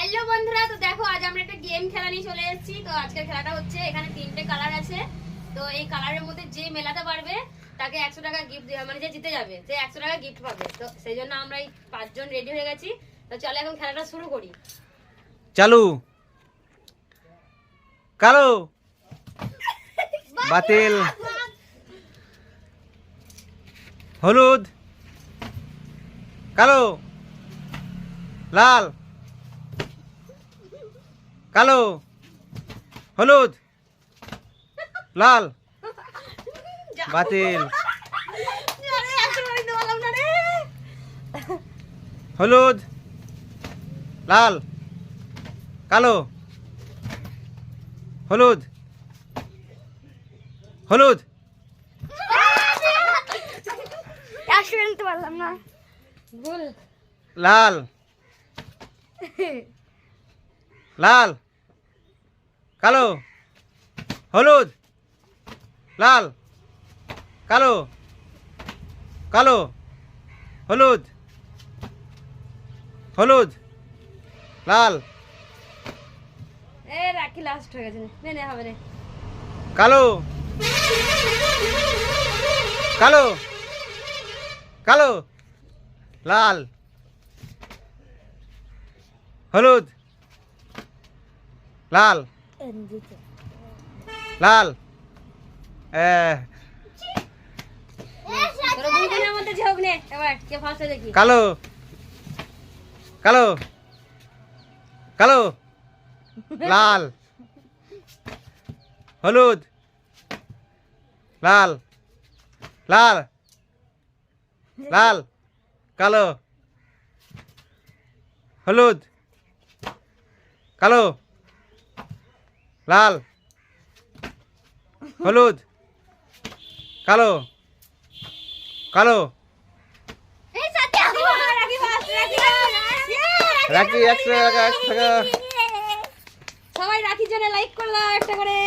Hello বন্ধুরা, তো দেখো আজ আমরা একটা গেম খেলা নিয়ে চলে এসেছি। তো আজকের খেলাটা হচ্ছে, এখানে 3টে কালার আছে। তো এই কালারের মধ্যে যে মেলাতে পারবে তাকে 100 টাকা গিফট দেওয়া, মানে যে জিতে যাবে সে 100 টাকা গিফট পাবে। তো সেই জন্য আমরা এই 5 জন রেডি হয়ে গেছি। তো চলো এখন খেলাটা শুরু করি। চালু। কালো। বাতিল। হলুদ। কালো। লাল। কালো। হলুদ। লাল। বাতিল। হলুদ। লাল। কালো। হলুদ। হলুদ। শুনতে পারলাম না। ভুল। লাল। লাল। কালো। হলুদ। লাল। কালো। কালো। হলুদ। হলুদ। লাল। এ রাখি লাস্ট হয়ে গেছে। নে হবে রে। কালো। কালো। কালো। লাল। হলুদ। লাল। লাল। তোরা দুজনের মধ্যে ঝোঁক নে, এবার কে ফার্স্ট দেখি। কালো। কালো। কালো। লাল। হলুদ। লাল। লাল। লাল। কালো। হলুদ। কালো। লাল। হলুদ। কালো। কালো। রাখি 100 টাকা 100 টাকা। সবাই রাখির জন্য লাইক করলাম একটা করে।